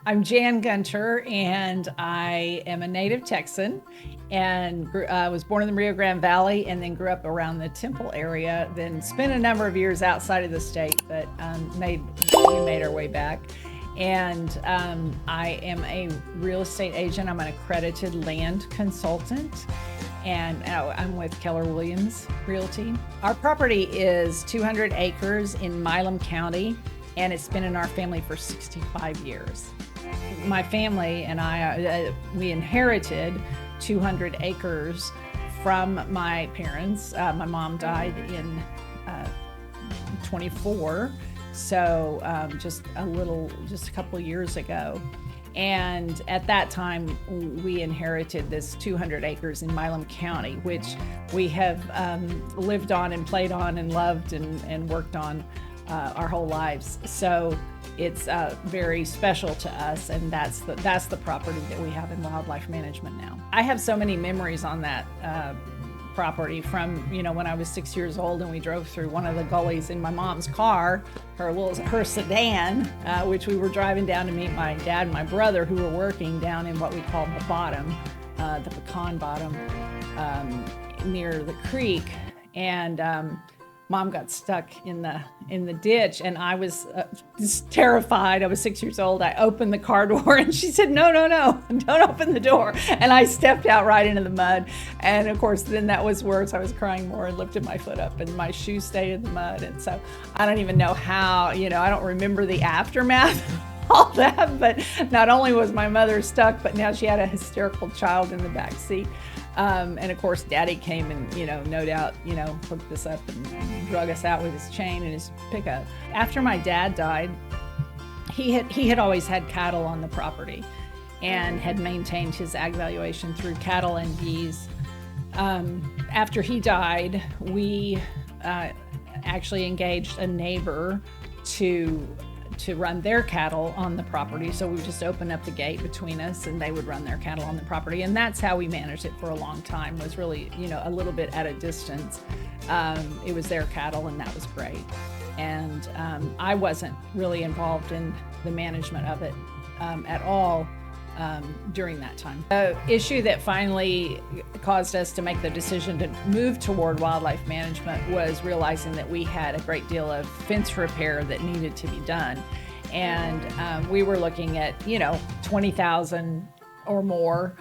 I'm Jan Gunter, and I am a native Texan, and was born in the Rio Grande Valley, and then grew up around the Temple area. Then spent a number of years outside of the state, but we made our way back. And I am a real estate agent. I'm an accredited land consultant, and I'm with Keller Williams Realty. Our property is 200 acres in Milam County, and it's been in our family for 65 years. My family and I, we inherited 200 acres from my parents. My mom died in 24, so just a couple of years ago. And at that time, we inherited this 200 acres in Milam County, which we have lived on and played on and loved and worked on our whole lives. So it's very special to us, and that's the property that we have in Wildlife Management now. I have so many memories on that property from when I was 6 years old, and we drove through one of the gullies in my mom's car, her sedan, which we were driving down to meet my dad and my brother, who were working down in what we call the bottom, the pecan bottom, near the creek, and Mom got stuck in the ditch, and I was just terrified. I was 6 years old. I opened the car door, and she said, no, don't open the door. And I stepped out right into the mud. And of course, then that was worse. I was crying more and lifted my foot up, and my shoe stayed in the mud. And so I don't even know how, I don't remember the aftermath of all that. But not only was my mother stuck, but now she had a hysterical child in the back seat. And of course, Daddy came and, no doubt, hooked us up and drug us out with his chain and his pickup. After my dad died, he had always had cattle on the property and had maintained his ag valuation through cattle and bees. After he died, we actually engaged a neighbor to run their cattle on the property. So we would just open up the gate between us, and they would run their cattle on the property. And that's how we managed it for a long time, was really, a little bit at a distance. It was their cattle, and that was great. And I wasn't really involved in the management of it at all during that time. The issue that finally caused us to make the decision to move toward wildlife management was realizing that we had a great deal of fence repair that needed to be done. And we were looking at, $20,000 or more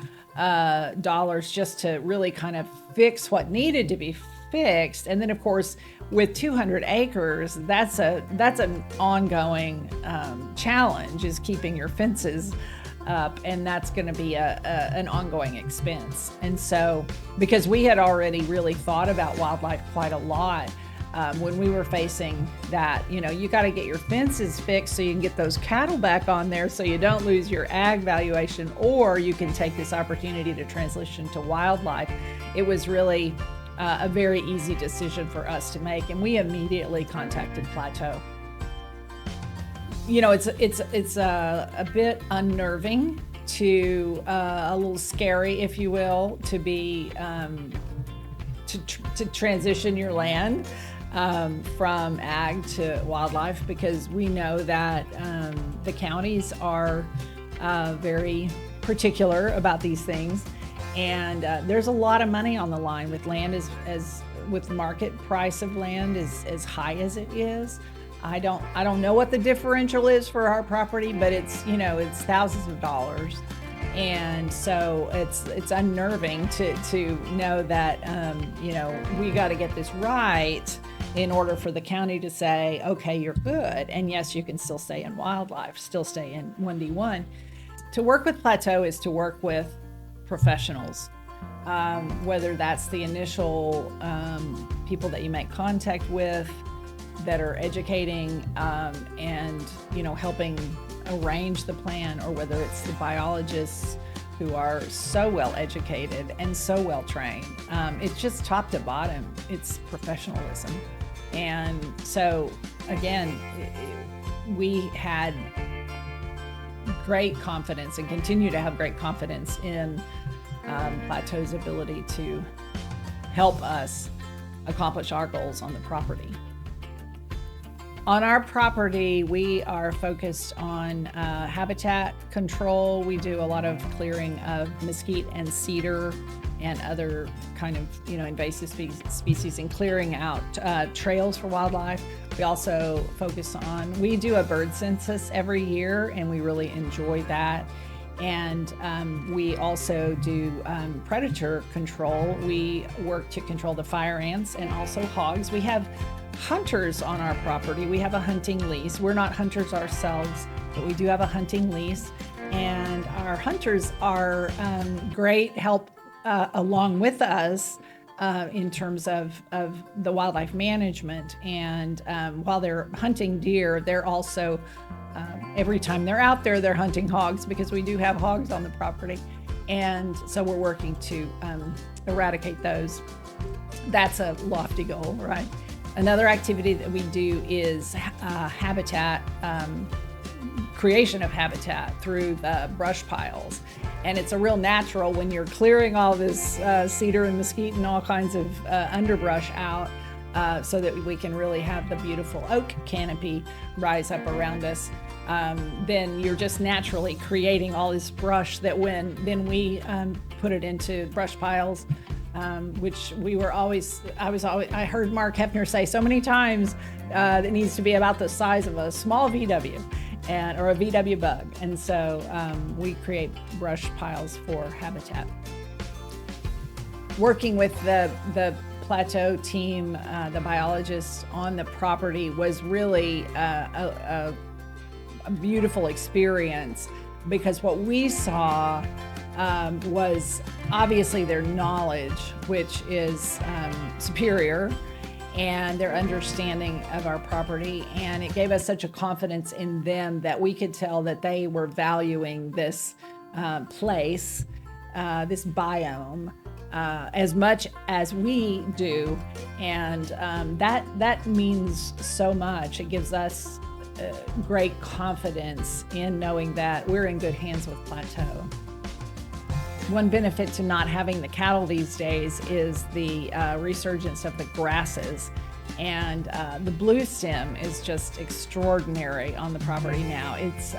dollars just to really kind of fix what needed to be fixed. And then of course, with 200 acres, that's an ongoing challenge, is keeping your fences up, and that's going to be an ongoing expense. And so, because we had already really thought about wildlife quite a lot when we were facing that, you got to get your fences fixed so you can get those cattle back on there, so you don't lose your ag valuation, or you can take this opportunity to transition to wildlife. It was really a very easy decision for us to make, and we immediately contacted Plateau. It's a bit unnerving, a little scary, if you will, to be to transition your land from ag to wildlife, because we know that the counties are very particular about these things, and there's a lot of money on the line with land as with market price of land as high as it is. I don't know what the differential is for our property, but it's thousands of dollars. And so it's unnerving to know that, we got to get this right in order for the county to say, okay, you're good. And yes, you can still stay in wildlife, still stay in 1D1. To work with Plateau is to work with professionals, whether that's the initial people that you make contact with, that are educating and helping arrange the plan, or whether it's the biologists who are so well educated and so well trained. It's just top to bottom, it's professionalism. And so again, we had great confidence and continue to have great confidence in Plateau's ability to help us accomplish our goals on the property. On our property, we are focused on habitat control. We do a lot of clearing of mesquite and cedar and other kind of, invasive species, and clearing out trails for wildlife. We also focus on, we do a bird census every year, and we really enjoy that. And we also do predator control. We work to control the fire ants and also hogs. We have hunters on our property. We have a hunting lease. We're not hunters ourselves, but we do have a hunting lease. And our hunters are great help along with us in terms of the wildlife management. And while they're hunting deer, they're also, every time they're out there, they're hunting hogs, because we do have hogs on the property. And so we're working to eradicate those. That's a lofty goal, right? Another activity that we do is habitat, creation of habitat through the brush piles. And it's a real natural when you're clearing all this cedar and mesquite and all kinds of underbrush out, so that we can really have the beautiful oak canopy rise up around us. Then you're just naturally creating all this brush that then we put it into brush piles, which I heard Mark Hefner say so many times that it needs to be about the size of a small VW or a VW bug. And so we create brush piles for habitat. Working with the Plateau team, the biologists on the property, was really a beautiful experience, because what we saw was obviously their knowledge, which is superior, and their understanding of our property. And it gave us such a confidence in them that we could tell that they were valuing this place, this biome, as much as we do. And that means so much. It gives us great confidence in knowing that we're in good hands with Plateau. One benefit to not having the cattle these days is the resurgence of the grasses. And the blue stem is just extraordinary on the property now. It's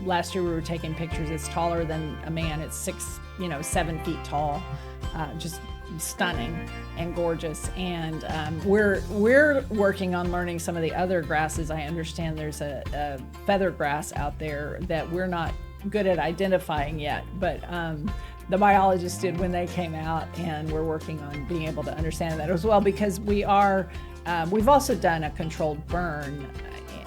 last year we were taking pictures. It's taller than a man. It's 7 feet tall. Just stunning and gorgeous. And we're working on learning some of the other grasses. I understand there's a feather grass out there that we're not good at identifying yet, but the biologists did when they came out, and we're working on being able to understand that as well, because we've also done a controlled burn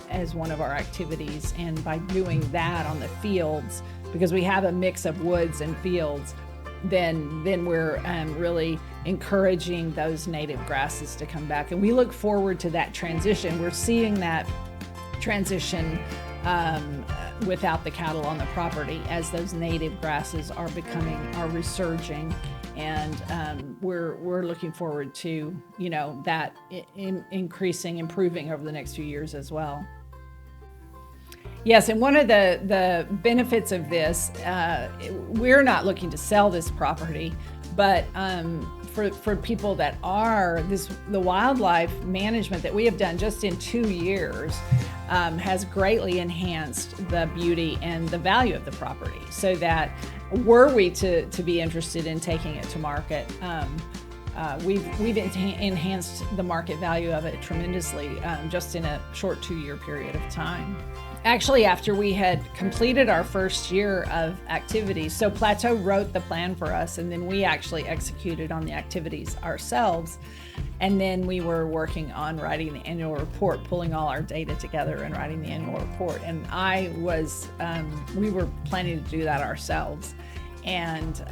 as one of our activities. And by doing that on the fields, because we have a mix of woods and fields, then we're really encouraging those native grasses to come back. And we look forward to that transition. We're seeing that transition without the cattle on the property, as those native grasses are resurging. And we're looking forward to, that improving over the next few years as well. Yes, and one of the benefits of this, we're not looking to sell this property, but for people that are, the wildlife management that we have done just in 2 years has greatly enhanced the beauty and the value of the property, so that were we to be interested in taking it to market, we've enhanced the market value of it tremendously, just in a short 2-year period of time. Actually, after we had completed our first year of activities, so Plateau wrote the plan for us, and then we actually executed on the activities ourselves. And then we were working on writing the annual report, pulling all our data together and writing the annual report. And we were planning to do that ourselves. And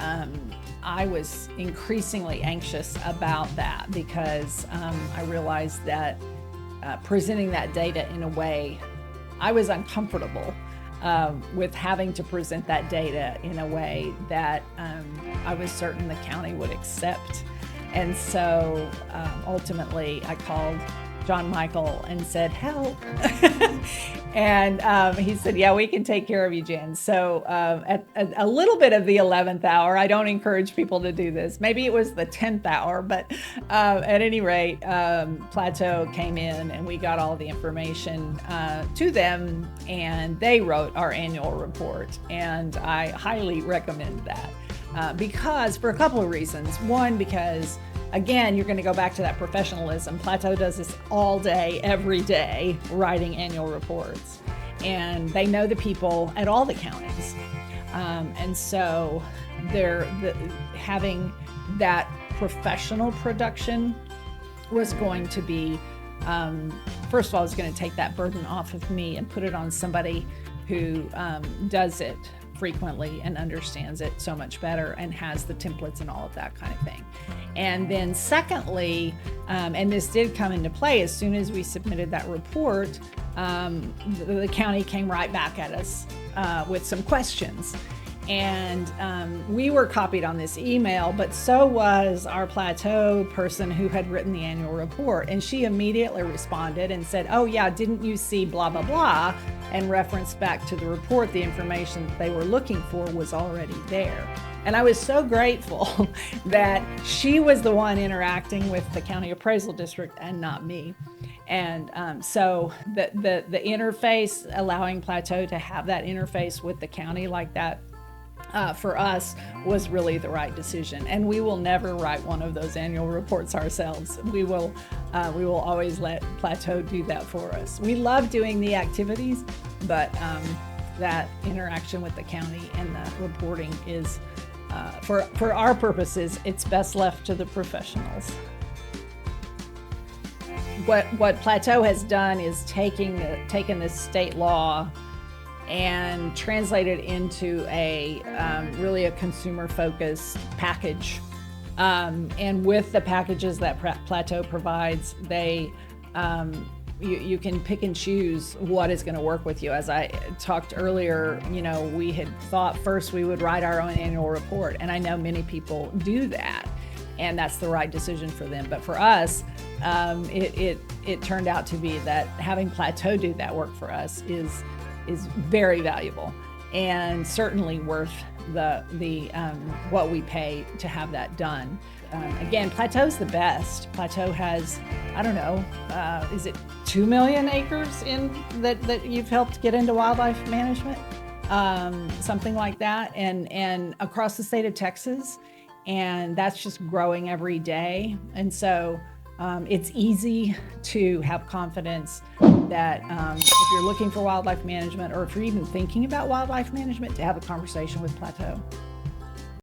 I was increasingly anxious about that, because I realized that presenting that data in a way, I was uncomfortable with having to present that data in a way that I was certain the county would accept. And so ultimately I called John Michael and said, help. And he said, yeah, we can take care of you, Jan. So at a little bit of the 11th hour, I don't encourage people to do this. Maybe it was the 10th hour, but at any rate, Plateau came in and we got all the information to them, and they wrote our annual report. And I highly recommend that because for a couple of reasons. One, because again, you're going to go back to that professionalism. Plateau does this all day, every day, writing annual reports. And they know the people at all the counties. And so having that professional production was going to be, first of all, it's going to take that burden off of me and put it on somebody who does it frequently and understands it so much better and has the templates and all of that kind of thing. And then secondly, and this did come into play as soon as we submitted that report, the county came right back at us with some questions. And we were copied on this email, but so was our Plateau person who had written the annual report. And she immediately responded and said, oh yeah, didn't you see blah, blah, blah? And referenced back to the report, the information that they were looking for was already there. And I was so grateful that she was the one interacting with the county appraisal district and not me. And so the interface, allowing Plateau to have that interface with the county like that, for us was really the right decision. And we will never write one of those annual reports ourselves. We will always let Plateau do that for us. We love doing the activities, but that interaction with the county and the reporting is, for our purposes, it's best left to the professionals. What Plateau has done is taken this state law and translated into a really a consumer-focused package. And with the packages that Plateau provides, you can pick and choose what is going to work with you. As I talked earlier, we had thought first we would write our own annual report, and I know many people do that, and that's the right decision for them. But for us, it turned out to be that having Plateau do that work for us is very valuable and certainly worth the what we pay to have that done. Again, Plateau's the best. Plateau has, I don't know, is it 2 million acres that you've helped get into wildlife management? Something like that, and across the state of Texas, and that's just growing every day. And so it's easy to have confidence that if you're looking for wildlife management, or if you're even thinking about wildlife management, to have a conversation with Plateau.